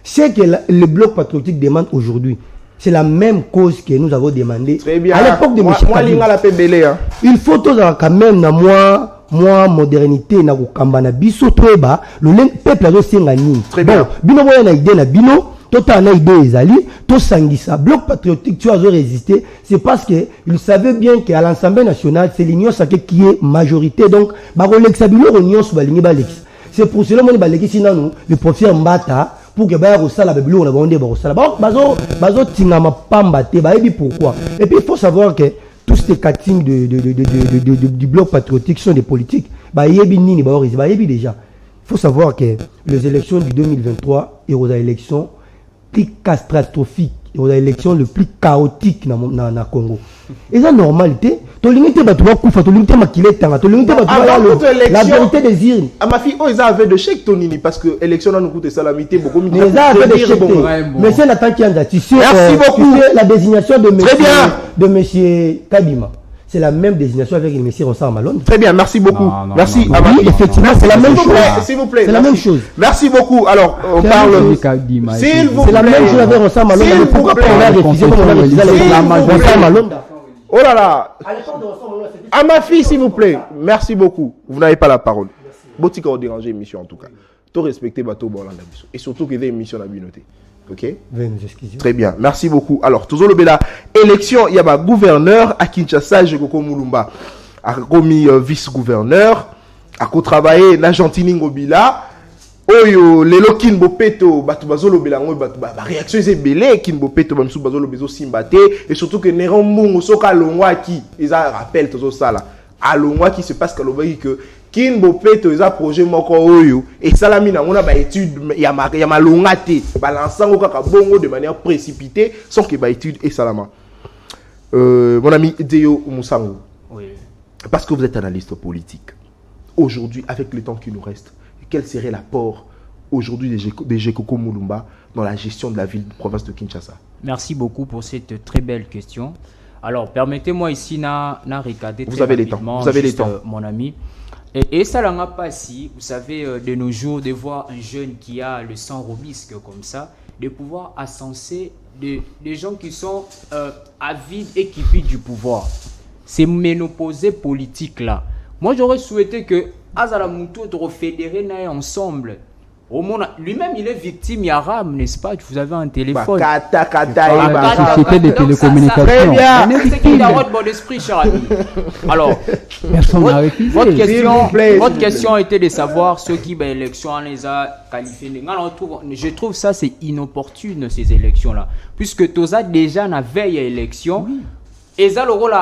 c'est que le bloc patriotique demande aujourd'hui. C'est la même cause que nous avons demandé Très bien. à l'époque de M. Moi, Kabila. la PBL, hein. Il faut tous quand même na moi modernité na kokamba na biso toeba le peuple azo senga nini. Très bien. Bon, bino boya na idée na bino tota na idée ezali to sangisa bloc patriotique tu as résisté, c'est parce que il savait bien qu'à l'Assemblée nationale c'est l'union sacrée qui est majorité, donc ba rolexa bino union so balingi balex. C'est pour cela mon baleki sinanu le professeur Mbata pour que baya rosala babilo na bonde ba rosala bazo tingama pamba te ba ebi pourquoi. Et puis il faut savoir que tous ces castings du bloc patriotique sont des politiques. Bah, yebi nini ba orizi, bah yebi déjà. Il faut savoir que les élections du 2023 et aux élections plus catastrophiques, et aux élections le plus chaotiques na Congo. Et ça normalité, to limite ba to kufa, to limite makile tanga, to limite ba to la vérité des urnes. À ma fille, ils avaient de chèque Tonini parce que l'élection nous coûte salamité beaucoup. Mais ils avaient de chèque. Mais c'est Nathan Kianda, tu sais, merci beaucoup. Tu sais, la désignation de Très bien. monsieur Kadima. C'est la même désignation avec le monsieur Ronsard Malone. Très bien, merci beaucoup. Non, merci. non, à ma Oui, fille. effectivement, c'est la même chose. S'il vous plaît. C'est la merci. même chose. Merci beaucoup. Alors, on C'est parle. S'il vous C'est la plaît. même chose avec Ronsard Malone. S'il Mais vous pourquoi plaît. pas on a refusé comme on a refusé avec Ronsard Malone? Oh là là. À ma fille, s'il vous plaît. Merci beaucoup. Vous n'avez pas la parole. Botika au déranger émission en tout cas. Tout respecter bateau bon et surtout qu'il y ait une émission à binoter. Ok? Très bien, merci beaucoup. Alors, toujours le bela élection, il y a un gouverneur à Kinshasa, Jekoko Mulumba, a commis vice-gouverneur, a co-travaillé na Gentini Ngobila, oyo lelo Kinbo Peto, batu bazolo bela ngo batu ba réaction est belé Kinbo Peto bamsu bazolo bezo simbate et surtout que Neron Mbungu soka longwa ki, ils a rappel toujours ça là. À longwa qui se passe que Kinbo Peto eza projet moko oyo et salami na ngona ba étude ya malonga te balançant kaka bongo de manière précipitée sans que ba étude et salama. Mon ami Deyo Musango. Oui. Parce que vous êtes analyste politique. Aujourd'hui, avec le temps qui nous reste, quel serait l'apport aujourd'hui de Jekoko Mulumba dans la gestion de la ville de province de Kinshasa? Merci beaucoup pour cette très belle question. Alors, permettez-moi ici na regarder Vous avez les temps. Vous avez les temps. Mon ami. Et ça n'a pas si, vous savez, de nos jours, de voir un jeune qui a le sang robisque comme ça, de pouvoir ascenser des gens qui sont avides et qui vivent du pouvoir. Ces ménopausés politiques-là. Moi, j'aurais souhaité que Azala Moutou fédéré ensemble. Lui-même, il est victime Yaram, n'est-ce pas? Vous avez un téléphone. La société de télécommunications. Très bien. C'est qu'il a un bon esprit, cher ami. Alors, Personne n'a refusé. votre question était de savoir ceux qui, l'élection, les a qualifiés. Je trouve ça, c'est inopportune, ces élections-là. Puisque Toza, déjà, la veille à l'élection, et ça, le rôle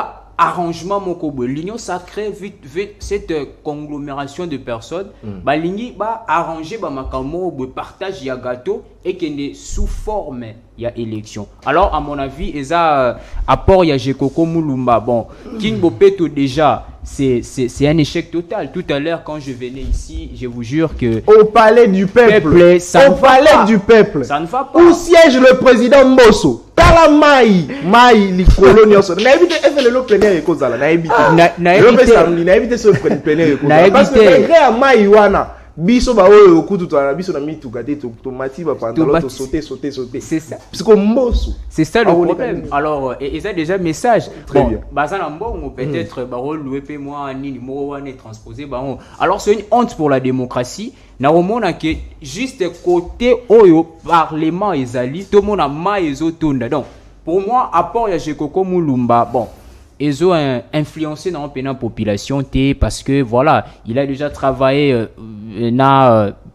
arrangement mokobo l'union sacrée vite cette conglomération de personnes balingi ba arranger ba makamo bo partage ya gâteau et qui est sous forme ya élection. Alors à mon avis eza apport ya Jekoko Mulumba bon King Bopeto déjà c'est un échec total. Tout à l'heure quand je venais ici, je vous jure que au palais du peuple, ça au palais du peuple, ça ne va pas. Où siège le président Mbosso? Tala Maï, les coloniaux. Na évité le plénière et cause là. Na évité. Na évité ce plénière et cause là. Parce que malgré à Maï wana. Biso ba oyo okutu twana biso na mitu gade tomati ba pantalon to sauter. C'est ça. Parce que Mbosso. C'est ça le problème. Alors et ça déjà message. Très bien. Bazana mbongo peut-être barol loué moi ni numéro 1 est transposé baron. Alors c'est une honte pour la démocratie. Na omona que juste côté oyo parlement ezali tout monde a ma ezotonda. Donc pour moi apport ya Jekoko Mulumba bon ils ont influencé dans la population parce que voilà il a déjà travaillé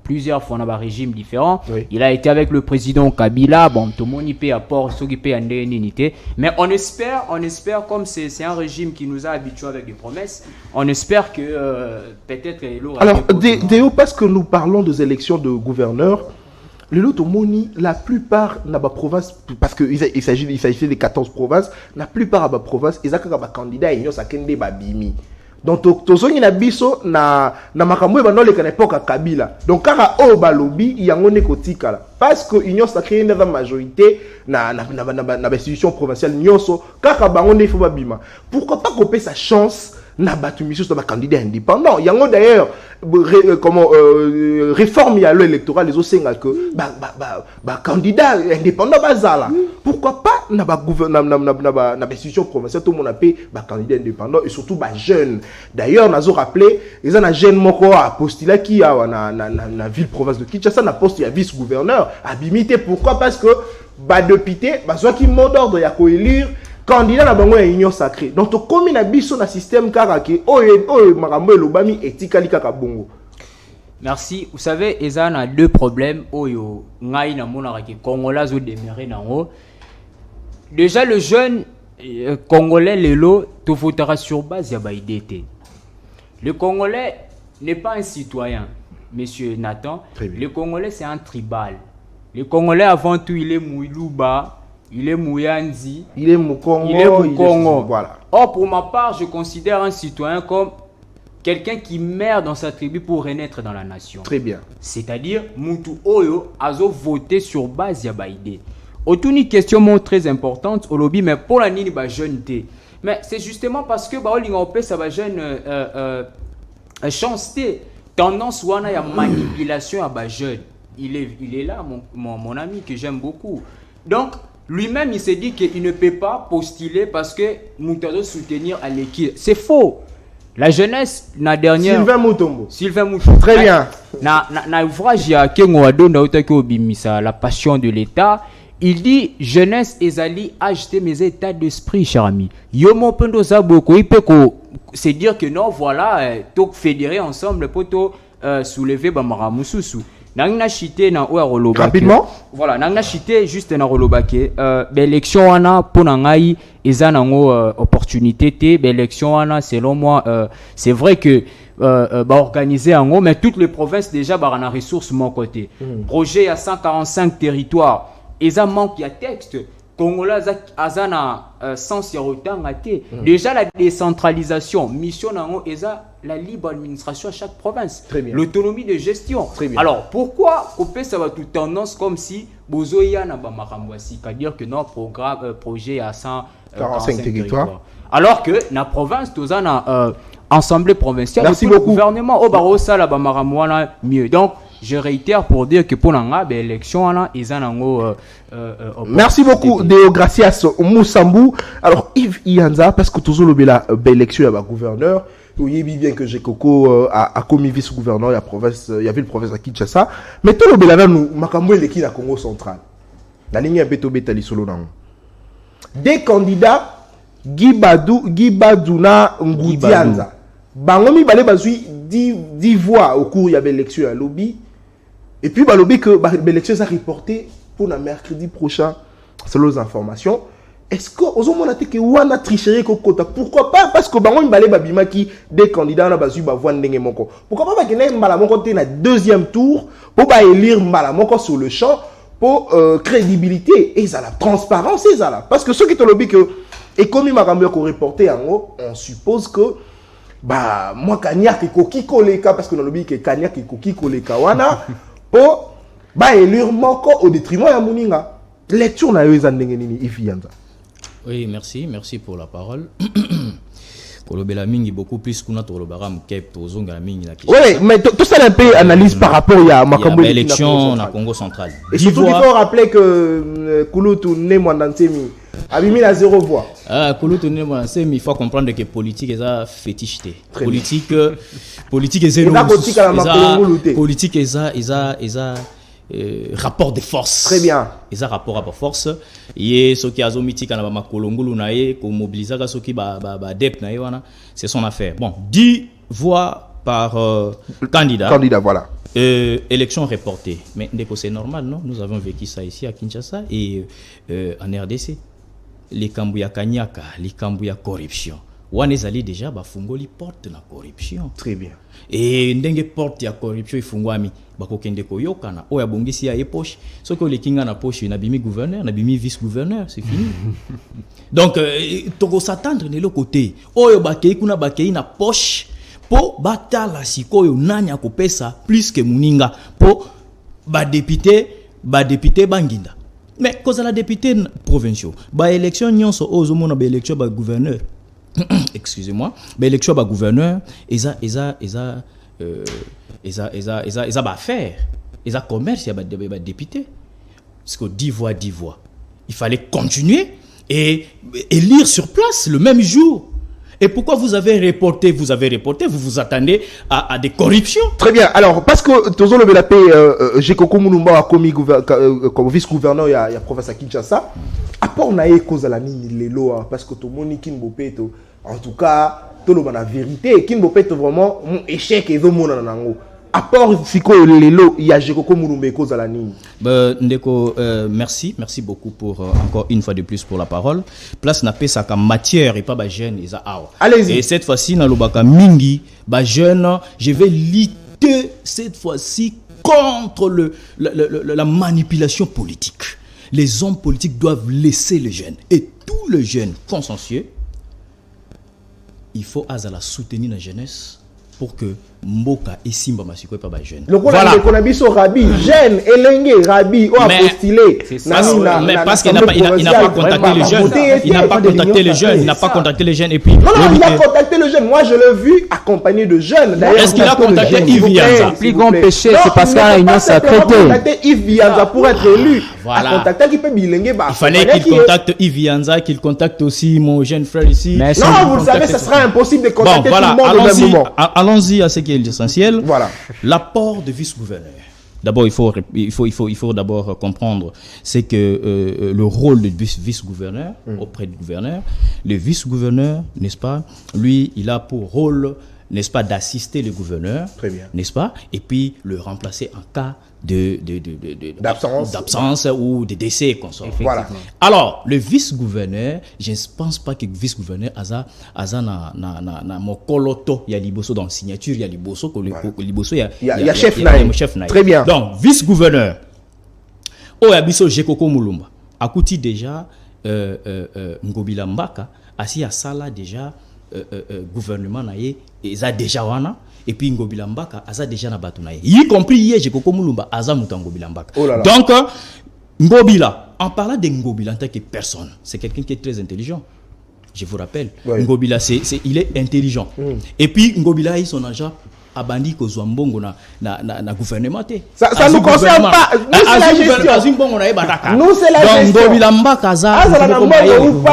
plusieurs fois dans un régime différent. Oui. Il a été avec le président Kabila. Bon, tout le monde y paye à port, s'occuper à unité. Mais on espère, comme c'est un régime qui nous a habitués avec des promesses, on espère que peut-être... Alors, Déo, parce que nous parlons des élections de gouverneurs, le Lotomoni, la plupart de la province, parce qu'il s'agit des 14 provinces, la plupart de la province, ils ont des candidats et ils ont des babimi. Donc, tozongi na biso na makambo ba nole kana époque Kabila. Donc kaka o balobi yangone kotikala parce que union sacrée na majorité na institution provinciale nyonso kaka bango ne faut pas bima. Pourquoi pas couper sa chance na batumiso sur ba candidat indépendant. Yango d'ailleurs réforme ya l'électoral les osenga que ba candidat indépendant bazala. Pourquoi pas na ba gouvernement na institution provinciale tout le monde appelle ba candidat indépendant et surtout ba jeune. D'ailleurs nazo rappelé ils ont un jeune moko a postulé qui a na ville province de Kinshasa na poste ya vice gouverneur à Bimité. Pourquoi? Parce que ba député ba soit qui mot d'ordre ya ko élire candidat na bango ya union sacrée. Donc to komi na biso na système karake oyo makambo elobami etikali kaka bongo. Merci. Vous savez, il y a deux problèmes. Oyo ngai na mona ke Congolais zo démarrer nango. Déjà le jeune Congolais lelo to votera sur base ya ba idée. Le Congolais n'est pas un citoyen, monsieur Nathan. Le Congolais c'est un tribal. Le Congolais avant tout il est Mouilouba. Il est Mouyanzi. Il est Moukongo. Il est Moukongo. Voilà. Or, pour ma part, je considère un citoyen comme quelqu'un qui meurt dans sa tribu pour renaître dans la nation. Très bien. C'est-à-dire, Moutou Oyo a voté sur base de la idée. Autre une question très importante au lobby, mais pour la nini ba jeune té. Mais c'est justement parce que ba l'ingopé ça va jeune chance té tendance wana ya manipulation à ba jeune. Il est là mon ami que j'aime beaucoup. Donc lui-même, il s'est dit qu'il ne peut pas postuler parce que Moutazo soutenir à l'équipe. C'est faux. La jeunesse, la dernière... Sylvain Moutombo. Très bien. Na ouvrage, il y a Kengo Adon, la passion de l'État. Il dit, jeunesse, ezali, acheter mes états d'esprit, cher ami. Yomo Pendo Zaboko, il peut c'est dire que non, voilà, tout fédérer ensemble pour soulever Bamara Moussousou. Nangna chité na oua rolobake. Rapidement. Voilà, nangna chité juste na rolobake. L'élection wana pour nangai eza nango opportunité té. L'élection wana selon moi c'est vrai que organiser ango mais toutes les provinces déjà bah na ressources mon côté. Projet à 145 territoires. Eza manque ya texte. Congolais azana sans yarotanga té. Déjà la décentralisation, mission nango eza la libre administration à chaque province. L'autonomie de gestion. Alors pourquoi couper ça va toute tendance comme si bozoya na ba makamwasi, c'est-à-dire que notre programme projet à 145 territoires. Alors que na province tozana assemblée provinciale, le gouvernement au baro ça la ba makamwana mieux. Donc je réitère pour dire que pour l'anga, l'élection, merci beaucoup, Deo Gracias Moussambu. Alors, Yves Ianza, parce que toujours le élection, il y a gouverneur. Vous voyez bien que j'ai Coco a commis vice-gouverneur, il y a province, il y avait le province à Kinshasa. Mais tout le Bélana, nous, Makambo et l'équipe à Congo central. La ligne est béto bétali solo nan. Des candidats, Guy Badouna Ngoudianza. Bangomi balé bazui 10 voix au cours, il y avait l'élection à lobby. Et puis, bah, lobby que l'élection a reporté pour le mercredi prochain, selon les informations. Est-ce que, aux hommes, on a dit que on a triché Kokota? Pourquoi pas? Parce que, bah, on balé babima qui, des candidats, on a basu, bah, voix n'engemoko. Pourquoi pas, qu'il y ait Malamoko, na deuxième tour, pour, bah, élire Malamoko sur le champ, pour, crédibilité, et ça, la transparence, et ça, là. Parce que ceux qui te lobby que, et comme il m'a reporté en haut, on suppose que, bah, moi, Kanya, qui koki koleka, parce que dans le lobby, que Kanya, qui koki koleka, wana, pour bah élire moko au détriment ya muninga lecture na yo nini ifianza. Oui, merci pour la parole. Kolobela mingi beaucoup plus kuna tolobara mkep tozonga la mingi na Kinshasa. Oui, mais tout ça un peu analyse par rapport à makambo élection na Congo central. Et surtout qu'il faut rappeler que Kulutu né Mwandansemi Abimi la 0 voix. Kulutu né Mwandansemi, il faut comprendre que politique est ça fétichité. Politique est zéro. Politique est ça rapport de force. Très bien. Et ça rapport à force. Et ce qui a zomiti kana ba makolongulu na ye ko mobiliser ka soki ba dep na ye wana, c'est son affaire. Bon, 10 voix candidat. Candidat, voilà. Élection reportée. Mais c'est normal, non? Nous avons vécu ça ici à Kinshasa et en RDC. Les Kambouya Kanyaka, les Kambouya corruption. Wanezali déjà bafungoli porte la corruption. Très bien. Et ndenge porte ya corruption ifungwami bakokende koyokana oya bongisi ya poche. Ce que les kinga na poche na bimi gouverneur, na bimi vice gouverneur, c'est fini. Donc toko s'attendre de l'autre côté. Oyo bakei kuna bakei na poche po batala sikoyo nani akopesa plus que muninga po ba député banginda. Mais cause la député provinciaux, ba élection nyonso ozomona ba élection ba gouverneur. Excusez-moi, mais élection ba gouverneur, eza ba faire, eza commerce ya ba député. Parce que 10 voix. Il fallait continuer et élire sur place le même jour. Et pourquoi vous avez reporté, vous vous attendez à des corruptions. Très bien. Alors, parce que Tozo le Belapé, Jekoko Mulumba a commis comme vice-gouverneur, il y a province à Kinshasa. Après, on a cause à la ligne les lois, parce que tout le monde Kinbopeto, en tout cas, tout le monde a vérité. Kinbopeto vraiment, mon échec est vraiment nanango. Apport Siko Lelo, il y a Jekoko Mulumba cause à la ligne. Ndeko, merci beaucoup pour encore une fois de plus pour la parole. Place n'a pas ça comme matière et pas ba jeune et ça. Allez-y. Et cette fois-ci dans le baka mingi, ba jeune, je vais lutter cette fois-ci contre la manipulation politique. Les hommes politiques doivent laisser les jeunes et tous les jeunes consciencieux. Il faut la soutenir la jeunesse pour que Mboka et Simba Masiko pas jeune. Voilà. Le Konabiso Rabi, jeune, Elengue, Rabi, ou a postulé. Mais parce qu'il n'a pas contacté les jeunes. Il n'a pas contacté les jeunes. Il n'a pas contacté les jeunes. Et puis, non, il a contacté les jeunes. Moi, je l'ai vu accompagné de jeunes. Est-ce qu'il a contacté Yves Vianza? Le plus grand péché, c'est parce qu'à la réunion sacrée. Il a contacté Yves Vianza pour être élu. Voilà. Il fallait qu'il contacte Yves Vianza, qu'il contacte aussi mon jeune frère ici. Non, vous le savez, ce sera impossible de contacter tout le monde au même moment. Allons-y à ce qui est l'essentiel. Voilà. L'apport de vice-gouverneur. D'abord, il faut d'abord comprendre, c'est que le rôle de vice-gouverneur auprès du gouverneur, le vice-gouverneur, n'est-ce pas, lui, il a pour rôle, n'est-ce pas, d'assister le gouverneur, très bien, n'est-ce pas, et puis le remplacer en cas d'absence ou de décès et consorts. Voilà. Alors, le vice-gouverneur, je ne pense pas que le vice-gouverneur a na mokoloto, il y a liboso dans la signature, il y a liboso, il y a chef naï. Très bien. Donc, vice-gouverneur, Oyabiso Jekoko Mulumba, a coûté déjà Ngobila Mbaka, assis à Sala déjà, gouvernement naïe, et ça déjà wana. Et puis Ngobila Mbaka aza déjà na batu naye y compris hier Jekoko Mulumba aza muta Ngobila Mbaka. Donc Ngobila, en parlant de Ngobila en tant que personne, c'est quelqu'un qui est très intelligent, je vous rappelle. Ngobila il est intelligent. Et puis Ngobila il son agent abandi ko zwambongo na gouvernement. Ça nous concerne pas. Nous c'est la gestion. Donc Ngobila Mbaka aza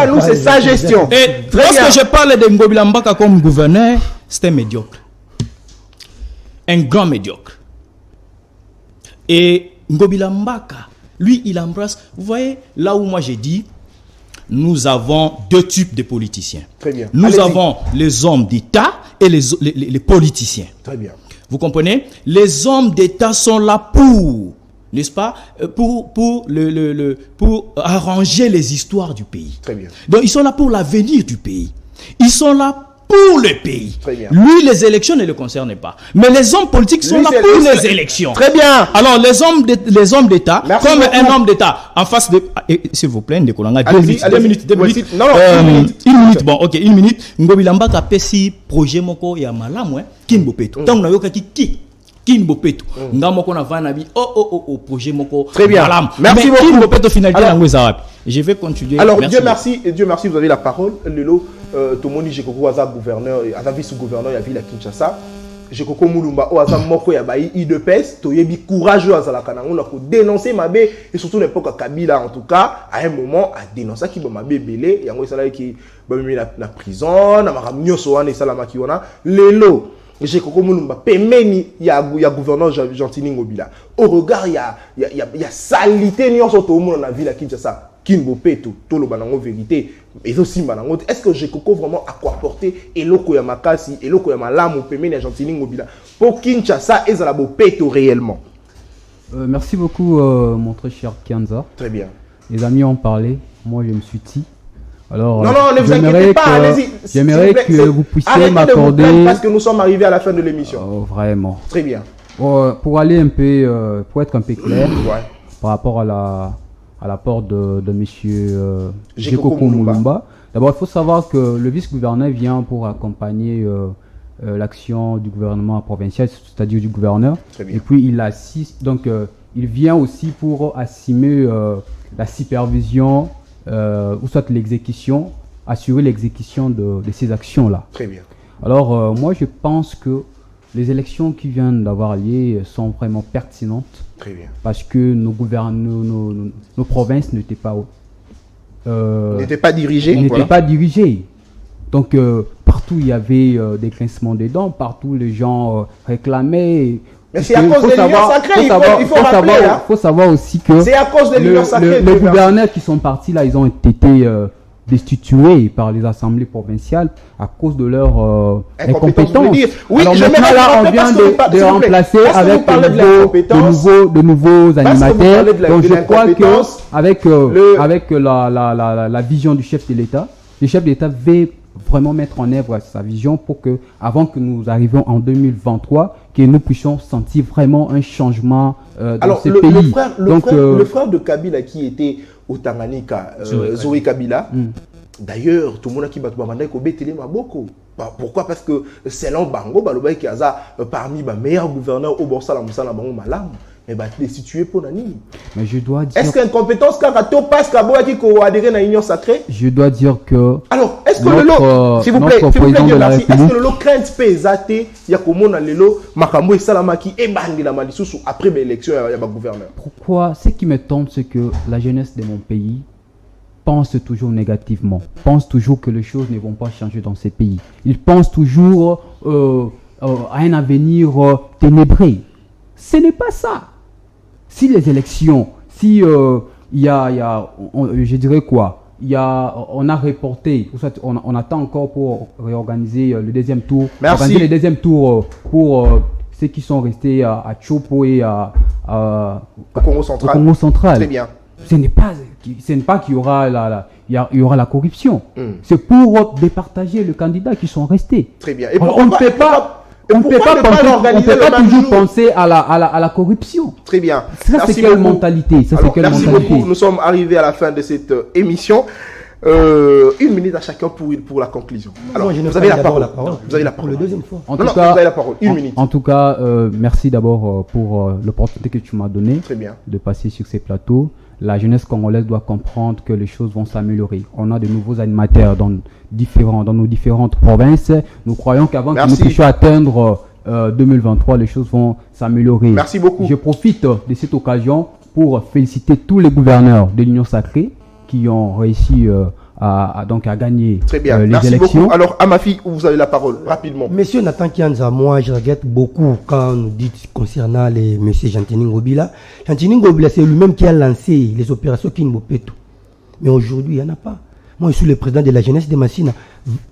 nous c'est sa gestion. Et lorsque je parle de Ngobila Mbaka comme gouverneur, c'était médiocre. Un grand médiocre. Et Ngobila Mbaka, lui, il embrasse. Vous voyez, là où moi j'ai dit, nous avons deux types de politiciens. Très bien. Nous avons les hommes d'État et les politiciens. Très bien. Vous comprenez? Les hommes d'État sont là pour, n'est-ce pas, pour arranger les histoires du pays. Très bien. Donc, ils sont là pour l'avenir du pays. Ils sont là pour le pays. Lui, les élections ne le concernent pas. Mais les hommes politiques sont là pour les élections. Très bien. Alors, les hommes d'État, comme beaucoup. Un homme d'État, en face de... S'il vous plaît, Ndekolanga, 2 minutes. Non, une minute. Bon, ok, 1 minute. Ngobila Mbaka pesi projet moko ya malamu, Kinbopeto. Tant on a qui Kinbopeto. Ngamoko na vanabi. Projet moko. Très bien. Merci beaucoup. Kinbopeto finalité na ngweza. Je vais continuer. Alors, Dieu merci, vous avez la parole. Lelo, tout le monde dit Jekoko Aza gouverneur, Aza vice-gouverneur, il y a ville à Kinshasa. Jekoko Mulumba, Aza Moko, ya bayi, IDPS, Toyebi courageux à Zalakana, on a dénoncé Mabé, et surtout l'époque à Kabila, en tout cas, à un moment, a dénoncé qui Mabé Belé, et en gros, ça qui mis la prison, na maramio soane et salama qui on a. Lelo, Jekoko Mulumba, Pemeni, il y a gouverneur Gentini Ngobila. Au regard, il y a salité, ni on s'en tout le monde dans la ville à Kinshasa. Kinbo Peto, Tolo Banango vérité, et aussi Banango. Est-ce que Jekoko vraiment à quoi apporter Eloko Yamakasi, Eloko Yamalam ou Pemene Argentine Ngobila pour Kinshasa et Zalabo Peto réellement? Merci beaucoup, mon très cher Kianza. Très bien. Les amis ont parlé, moi je me suis dit. Alors, non, ne vous inquiétez pas, allez-y. J'aimerais que vous puissiez m'accorder. Parce que nous sommes arrivés à la fin de l'émission. Vraiment. Très bien. Pour aller un peu, pour être un peu clair, ouais. Par rapport à l'apport de monsieur Jekoko Mulumba. D'abord, il faut savoir que le vice-gouverneur vient pour accompagner l'action du gouvernement provincial, c'est-à-dire du gouverneur. Très bien. Et puis, il assiste, donc il vient aussi pour assumer la supervision, ou soit l'exécution, assurer l'exécution de ces actions-là. Très bien. Alors, moi, je pense que les élections qui viennent d'avoir lieu sont vraiment pertinentes. Très bien. Parce que nos provinces n'étaient pas dirigées. Pas dirigées. Donc, partout, il y avait des grincements des dents. Partout, les gens réclamaient. Mais c'est à cause des l'Union sacrée, il faut savoir aussi que c'est à cause des l'Union sacrée. Les gouverneurs qui sont partis là, ils ont été destitués par les assemblées provinciales à cause de leur incompétence. Oui, alors maintenant là, on vient de remplacer avec de nouveaux animateurs. Donc je crois que avec la vision du chef de l'État, le chef de l'État veut vraiment mettre en œuvre sa vision pour que, avant que nous arrivions en 2023, que nous puissions sentir vraiment un changement dans ce pays. Le frère de Kabila qui était au Tanganyika, Zoé Kabila, d'ailleurs, tout le monde a qui bat Maboko. Pourquoi? Parce que selon Bango, qui est parmi les meilleurs gouverneurs au Borsala Moussala Bango Malam. Mais il est situé pour Nani. Mais je dois dire. Est-ce qu'incompétence quand on passe Kabo qui adhéré à l'Union sacrée? Je dois dire que. Alors, est-ce que le lot, s'il vous plaît, Dieu merci, est-ce que le lot crainte pesate Yakomona Lelo Makambo et Salamaki et Bangila Malisusu après l'élection il y a un gouverneur? Pourquoi? Ce qui me tente, c'est que la jeunesse de mon pays pense toujours négativement, pense toujours que les choses ne vont pas changer dans ces pays. Ils pensent toujours à un avenir ténébré. Ce n'est pas ça. Si les élections, si je dirais quoi, on a reporté, on attend encore pour réorganiser le deuxième tour. Merci. Organiser le deuxième tour pour ceux qui sont restés à Chopo et au Congo central. Très bien. Ce n'est pas qu'il y aura la corruption. C'est pour départager les candidats qui sont restés. Très bien. Et on ne peut pas. On ne peut pas toujours penser à la corruption. Très bien. Ça, c'est quelle mentalité? Merci beaucoup. Nous sommes arrivés à la fin de cette émission. 1 minute à chacun pour la conclusion. Alors, vous avez la parole. Vous avez la parole. Pour la deuxième fois. Vous avez la parole. 1 minute. En tout cas, merci d'abord pour l'opportunité que tu m'as donnée de passer sur ces plateaux. La jeunesse congolaise doit comprendre que les choses vont s'améliorer. On a de nouveaux animateurs dans nos différentes provinces. Nous croyons qu'avant que nous puissions atteindre 2023, les choses vont s'améliorer. Merci beaucoup. Je profite de cette occasion pour féliciter tous les gouverneurs de l'Union sacrée qui ont réussi à gagner les élections. Beaucoup. Alors, à ma fille, vous avez la parole, rapidement. Monsieur Nathan Kianza, moi, je regrette beaucoup quand nous dites concernant monsieur Jantini Ngobila. Jantini Ngobila, c'est lui-même qui a lancé les opérations Kinbo Peto. Mais aujourd'hui, il n'y en a pas. Moi, je suis le président de la jeunesse de Massina.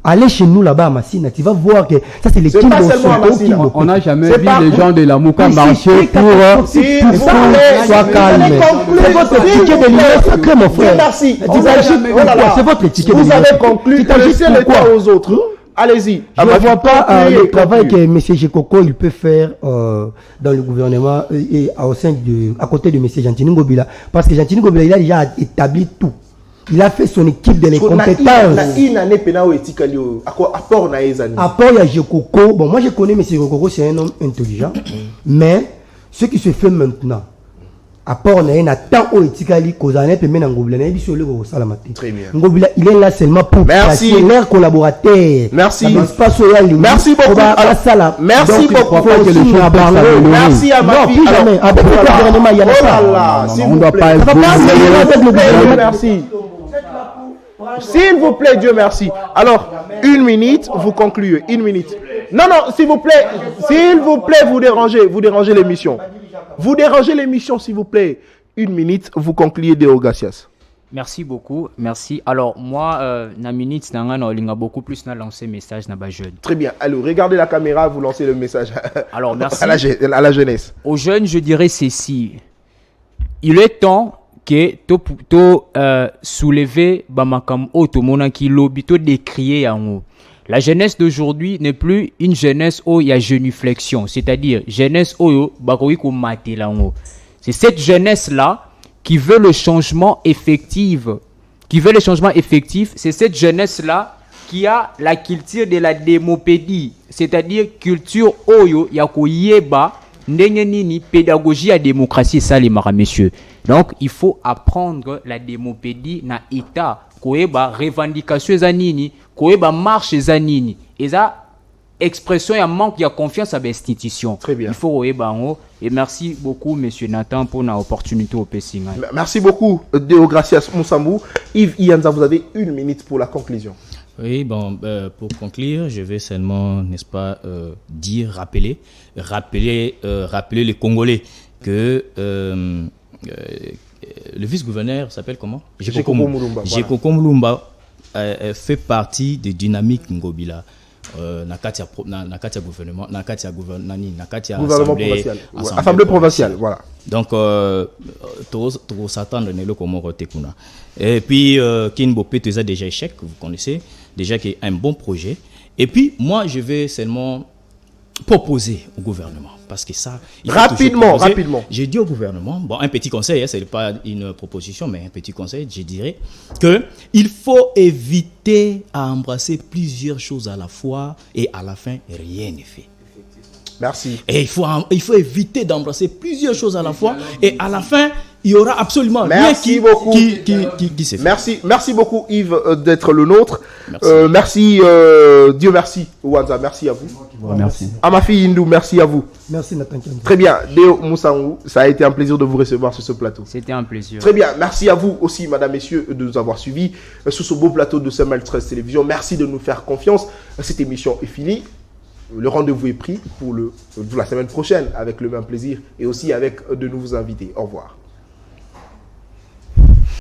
Allez chez nous là-bas à Massina, tu vas voir que ça, c'est les Kinbo Peto. On n'a jamais vu les gens de la Mouka marcher pour sois calme. C'est votre ticket de l'Union sacrée, mon frère. Merci. C'est votre ticket de l'Union sacrée. Vous avez conclu, laissez le temps aux autres. Allez-y. Je ne vois pas le travail que M. Jekoko il peut faire dans le gouvernement et à côté de M. Jantini Ngobila. Parce que Jantini Ngobila, il a déjà établi tout. Il a fait son équipe de les compétences. Apport à Jekoko. Bon, moi je connais M. Jekoko, c'est un homme intelligent. Mais ce qui se fait maintenant, apport na ena tant o etikali kozana pe mena ngobila na biso le ko salamate. Très bien. Ngobila il est là seulement pour passer l'air collaborateur. Merci. Merci beaucoup. Merci beaucoup. Merci à ma fille. Avec le gouvernement il y a pas. On doit pas être merci. S'il vous plaît, Dieu merci. Alors, 1 minute, vous concluez. 1 minute. Non, s'il vous plaît, vous dérangez l'émission. Vous dérangez l'émission, s'il vous plaît. 1 minute, vous concluez Deo Gacias. Merci beaucoup, merci. Alors moi, na minute on a beaucoup plus na lancé message na ba jeune. Très bien. Alors, regardez la caméra, vous lancez le message Alors merci. à la jeunesse. Aux jeunes, je dirais ceci. Il est temps que to soulever bamakam otomona ki lobi to décrier yango. La jeunesse d'aujourd'hui n'est plus une jeunesse où il y a genuflexion, c'est-à-dire jeunesse où bakoyi ko matelango. C'est cette jeunesse là qui veut le changement effectif. C'est cette jeunesse là qui a la culture de la démopédie, c'est-à-dire culture oyo ya koyeba ndenge nini pédagogie à démocratie ça les mara messieurs. Donc il faut apprendre la démopédie na état koyeba revendication za nini, koyeba marche za nini. Et ça expression et un manque de confiance à l'institution. Très bien. Il faut koyeba ngo. Et merci beaucoup monsieur Nathan pour l'opportunité au Pessinga. Merci beaucoup Deogracias Moussambou. Yves Ianza, vous avez 1 minute pour la conclusion. Oui, bon, pour conclure, je vais seulement, n'est-ce pas, rappeler les Congolais que le vice-gouverneur s'appelle comment? Jekoko Mulumba. Jekoko Mulumba fait partie des dynamiques Ngobila. Gouvernement, assemblée provinciale, voilà. Donc, tout s'attendre ne le comment tekuna. Et puis, Kinbo Peto a déjà échec, vous connaissez, déjà qu'il y a un bon projet. Et puis, moi, je vais seulement proposer au gouvernement, parce que ça... Rapidement. J'ai dit au gouvernement, bon, un petit conseil, hein, ce n'est pas une proposition, mais un petit conseil, je dirais qu'il faut éviter à embrasser plusieurs choses à la fois et à la fin, rien n'est fait. Merci. Et il faut éviter d'embrasser plusieurs choses à la fois et à la fin, il y aura absolument rien qui se fait. Merci beaucoup Yves d'être le nôtre. Merci, Dieu merci Ouanza, merci à vous. Merci. À ma fille Hindou, merci à vous. Merci Nathan. Très bien, Deo Moussangou, ça a été un plaisir de vous recevoir sur ce plateau. C'était un plaisir. Très bien, merci à vous aussi, mesdames, messieurs, de nous avoir suivis sur ce beau plateau de Semel 13 Télévision. Merci de nous faire confiance. Cette émission est finie. Le rendez-vous est pris pour la semaine prochaine avec le même plaisir et aussi avec de nouveaux invités. Au revoir.